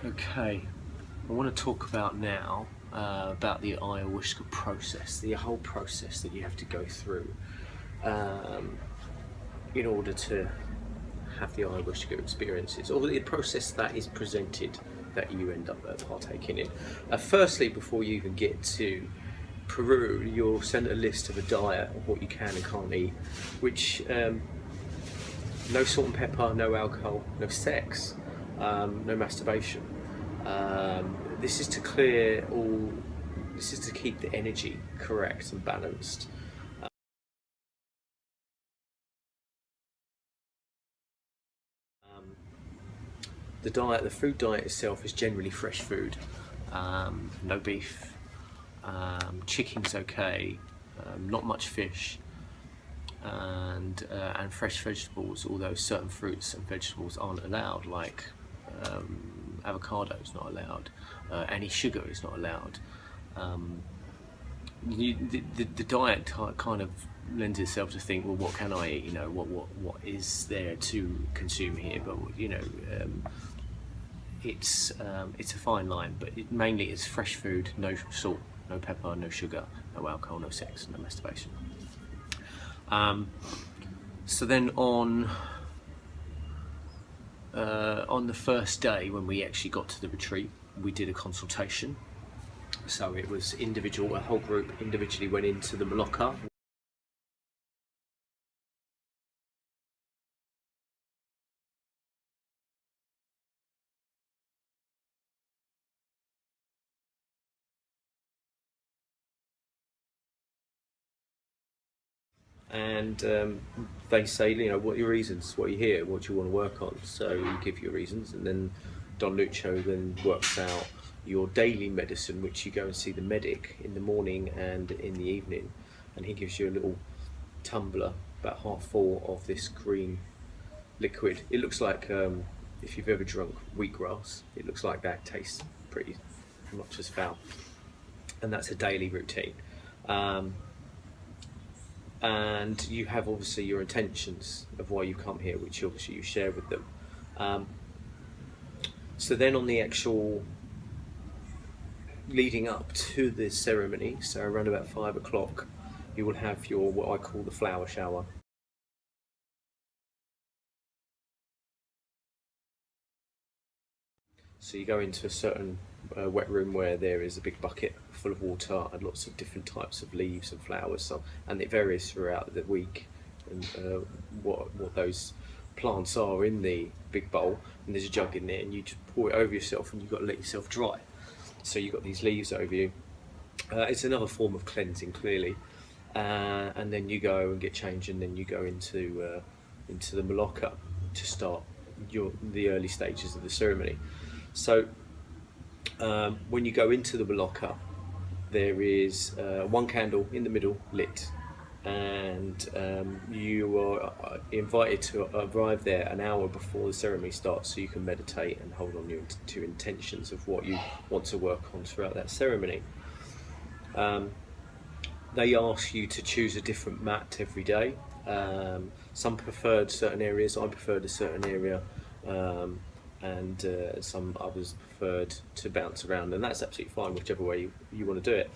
Okay, I want to talk about now about the ayahuasca process, the whole process that you have to go through in order to have the ayahuasca experiences, or the process that is presented that you end up partaking in. Firstly, before you even get to Peru, you're sent a list of a diet of what you can and can't eat, which no salt and pepper, no alcohol, no sex, no masturbation. This is to clear all. This is to keep the energy correct and balanced. The diet, the food diet itself, is generally fresh food. No beef. Chicken's okay. Not much fish. And fresh vegetables, although certain fruits and vegetables aren't allowed, like avocado is not allowed, any sugar is not allowed. The diet kind of lends itself to think, well, what can I eat? You know, what is there to consume here? But it's a fine line. But mainly it's fresh food, no salt, no pepper, no sugar, no alcohol, no sex, no masturbation. So then on the first day, when we actually got to the retreat, we did a consultation. So it was individual, a whole group individually went into the Maloka. And they say, you know, what are your reasons? What are you here? What do you want to work on? So you give your reasons, and then Don Lucho then works out your daily medicine, which you go and see the medic in the morning and in the evening, and he gives you a little tumbler, about half full of this green liquid. It looks like, if you've ever drunk wheatgrass, it looks like that. Tastes pretty not as foul, and that's a daily routine. And you have obviously your intentions of why you come here, which obviously you share with them. So then on the actual leading up to the ceremony, so around about 5 o'clock, you will have your, what I call the flower shower. So you go into a certain wet room where there is a big bucket full of water and lots of different types of leaves and flowers, and it varies throughout the week, and what those plants are in the big bowl, and there's a jug in there, and you just pour it over yourself, and you've got to let yourself dry. So you've got these leaves over you. It's another form of cleansing, clearly. And then you go and get changed, and then you go into the Maloka to start the early stages of the ceremony. So when you go into the Maloka, there is one candle in the middle lit, and you are invited to arrive there an hour before the ceremony starts, so you can meditate and hold on to intentions of what you want to work on throughout that ceremony. They ask you to choose a different mat every day. Some preferred certain areas. I preferred a certain area, and some others preferred to bounce around, and that's absolutely fine, whichever way you want to do it.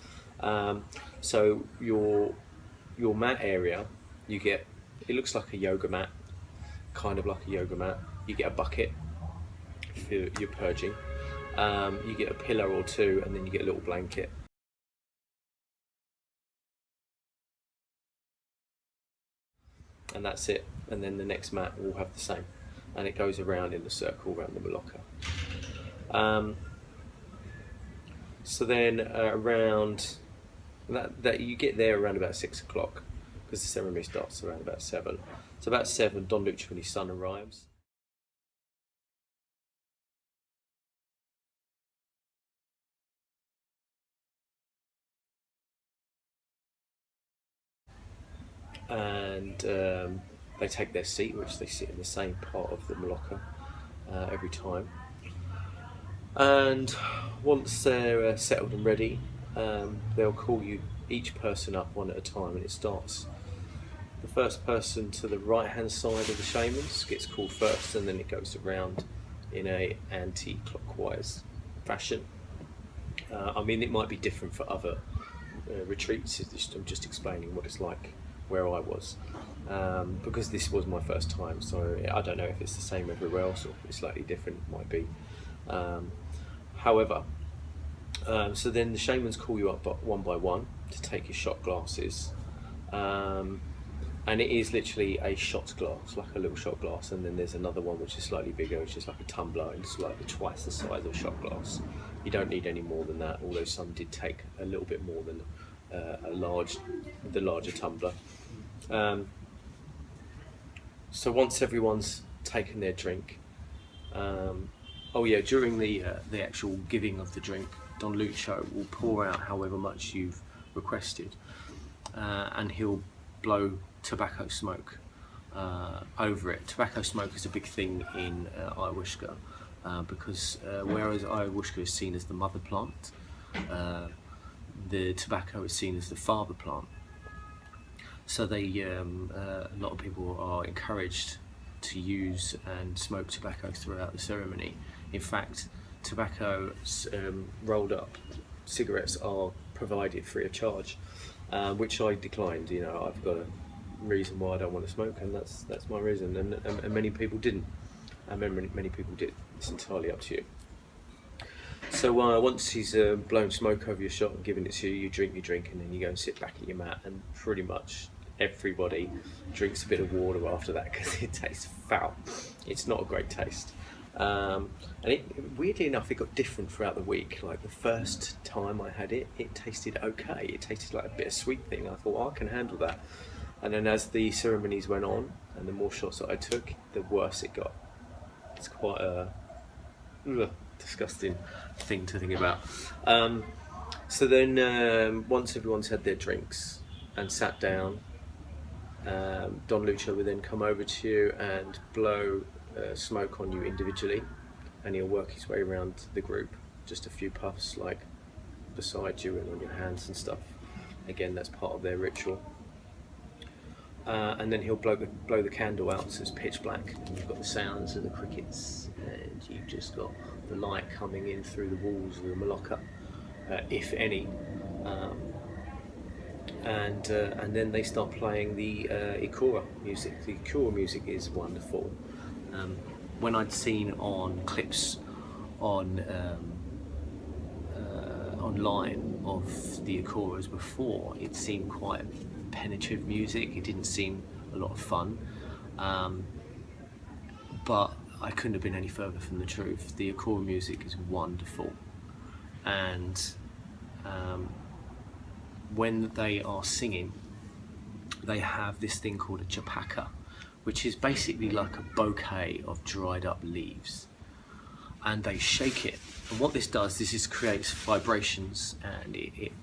So your mat area, you get, it looks like a yoga mat, kind of like a yoga mat. You get a bucket for your purging. You get a pillow or two, and then you get a little blanket. And that's it. And then the next mat will have the same, and it goes around in a circle around the Maloka. So then around that you get there around about 6 o'clock, because the ceremony starts around about 7. So about 7, Don Lucho and his son arrives. And they take their seat, which they sit in the same part of the Maloka every time. And once they're settled and ready, they'll call you, each person up one at a time, and it starts. The first person to the right hand side of the shamans gets called first, and then it goes around in a anti-clockwise fashion. I mean, it might be different for other retreats. I'm just explaining what it's like where I was, because this was my first time. So I don't know if it's the same everywhere else or if it's slightly different. It might be. However, so then the shamans call you up one by one to take your shot glasses. And it is literally a shot glass, like a little shot glass, and then there's another one which is slightly bigger, which is like a tumbler, and it's like twice the size of a shot glass. You don't need any more than that, although some did take a little bit more than the larger tumbler. So once everyone's taken their drink, during the actual giving of the drink, Don Lucio will pour out however much you've requested, and he'll blow tobacco smoke over it. Tobacco smoke is a big thing in ayahuasca, because whereas ayahuasca is seen as the mother plant, the tobacco is seen as the father plant. So a lot of people are encouraged to use and smoke tobacco throughout the ceremony. In fact, tobacco rolled up cigarettes are provided free of charge, which I declined. You know, I've got a reason why I don't want to smoke, and that's my reason. And many people didn't, and many people did. It's entirely up to you. So once he's blown smoke over your shot and given it to you, you drink, and then you go and sit back at your mat, and pretty much everybody drinks a bit of water after that because it tastes foul. It's not a great taste. And weirdly enough, it got different throughout the week. Like the first time I had it, it tasted okay. It tasted like a bit of sweet thing. I thought, I can handle that. And then as the ceremonies went on, and the more shots that I took, the worse it got. It's quite a disgusting thing to think about. So then, once everyone's had their drinks and sat down, Don Lucio will then come over to you and blow smoke on you individually, and he'll work his way around the group, just a few puffs, like beside you and on your hands and stuff. Again, that's part of their ritual. And then he'll blow the candle out, so it's pitch black, and you've got the sounds of the crickets, and you've just got the light coming in through the walls of the Maloka, if any. And then they start playing the Ikora music. The Ikora music is wonderful. When I'd seen on clips online of the Ikoras before, it seemed quite penetrative music. It didn't seem a lot of fun, but I couldn't have been any further from the truth. The Ikora music is wonderful, and when they are singing, they have this thing called a chapaka, which is basically like a bouquet of dried up leaves, and they shake it. And what this does, creates vibrations, and it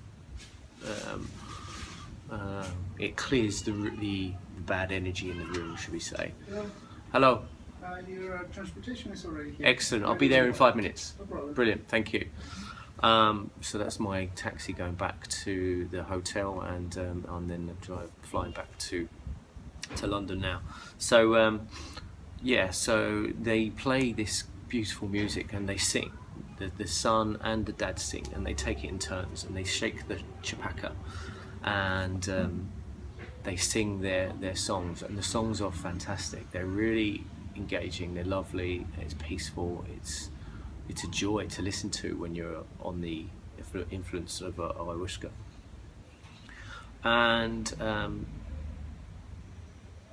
clears the bad energy in the room, should we say. Hello. Your transportation is already here. Excellent. I'll be there in 5 minutes. No problem. Brilliant. Thank you. So that's my taxi going back to the hotel, and I'm then flying back to London now. So so they play this beautiful music and they sing. The son and the dad sing, and they take it in turns, and they shake the chapaka, and they sing their songs, and the songs are fantastic. They're really engaging, they're lovely, it's peaceful, it's a joy to listen to when you're on the influence of ayahuasca. And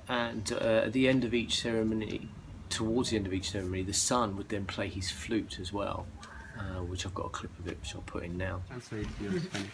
at the end of each ceremony, towards the end of each ceremony, the son would then play his flute as well, which I've got a clip of it, which I'll put in now. Translate your Spanish.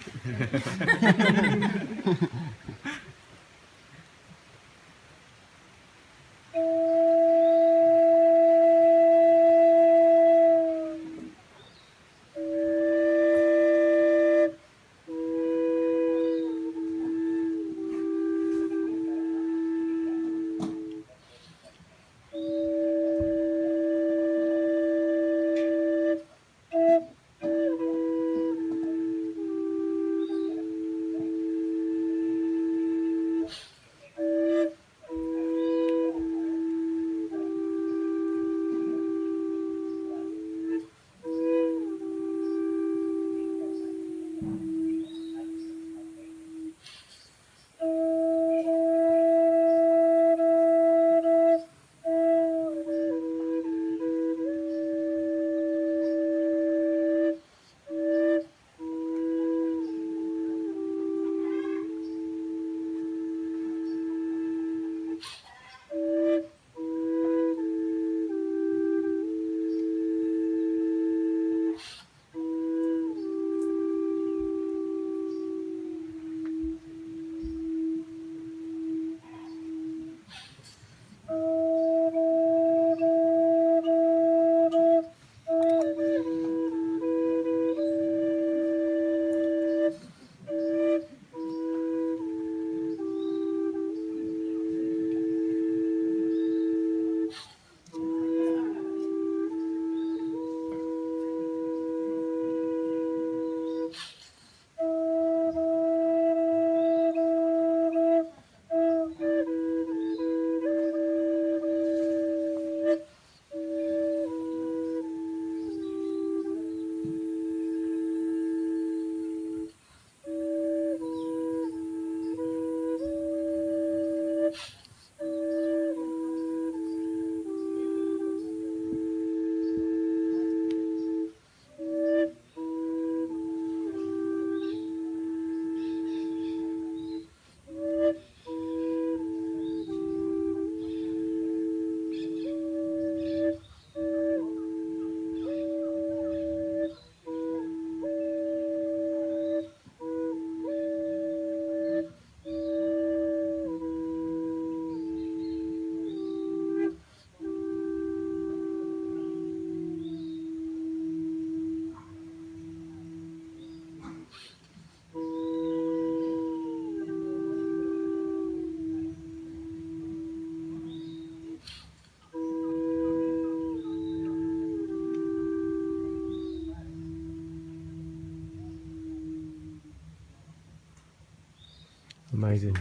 Amazing.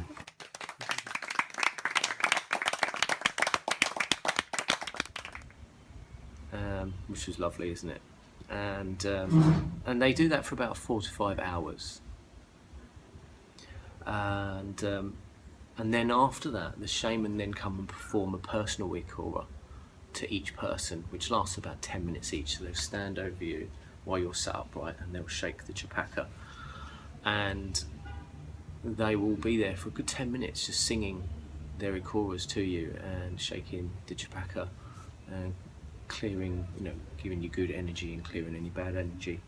Which was lovely, isn't it? And they do that for about 4 to 5 hours. And then after that, the shaman then come and perform a personal ikora to each person, which lasts about 10 minutes each. So they'll stand over you while you're sat upright, and they'll shake the chapaka, and they will be there for a good 10 minutes just singing their ikoras to you and shaking the chapaka and clearing, giving you good energy and clearing any bad energy.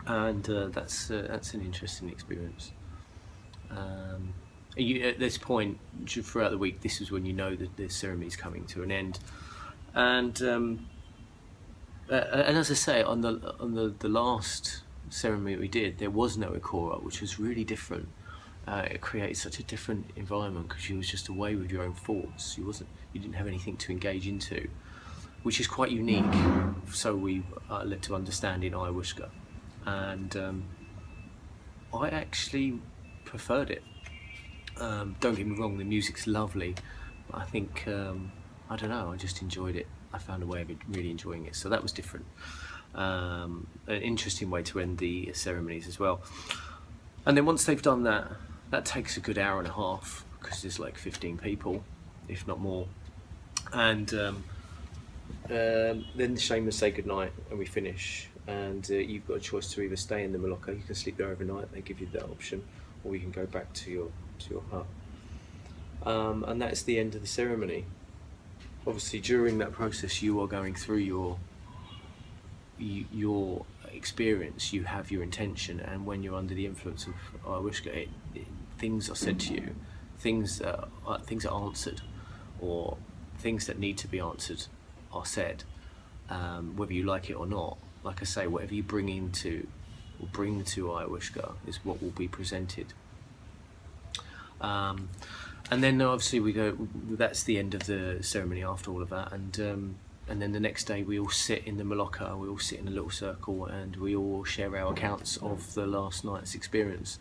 And that's an interesting experience. At this point throughout the week, this is when you know that the ceremony is coming to an end. And as I say, on the last ceremony we did, there was no ikora, which was really different. It created such a different environment because you was just away with your own thoughts. You didn't have anything to engage into, which is quite unique. So we led to understanding ayahuasca, and I actually preferred it. Don't get me wrong, the music's lovely, but I think I don't know, I just enjoyed it. I found a way of really enjoying it, so that was different. An interesting way to end the ceremonies as well. And then once they've done that, that takes a good hour and a half because there's like 15 people, if not more. And then the shamans say goodnight and we finish. And you've got a choice to either stay in the Maloka, you can sleep there overnight, they give you that option, or you can go back to your hut. And that's the end of the ceremony. Obviously, during that process, you are going through your experience. You have your intention, and when you're under the influence of ayahuasca, things are said to you, things are answered, or things that need to be answered are said, whether you like it or not. Like I say, whatever you bring to ayahuasca is what will be presented. And then obviously we go. That's the end of the ceremony. After all of that, and then the next day we all sit in the Maloka. We all sit in a little circle, and we all share our accounts of the last night's experience.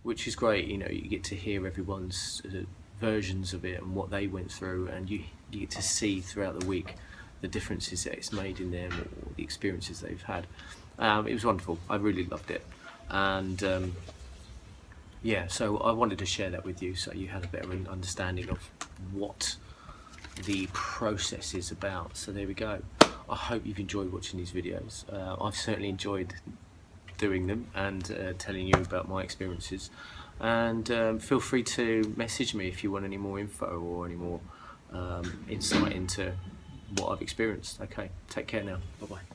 Which is great. You get to hear everyone's versions of it and what they went through, and you get to see throughout the week the differences that it's made in them, or the experiences they've had. It was wonderful. I really loved it, and yeah, so I wanted to share that with you so you had a better understanding of what the process is about. So there we go. I hope you've enjoyed watching these videos. I've certainly enjoyed doing them and telling you about my experiences, and feel free to message me if you want any more info or any more insight into what I've experienced. Okay, take care now. Bye bye.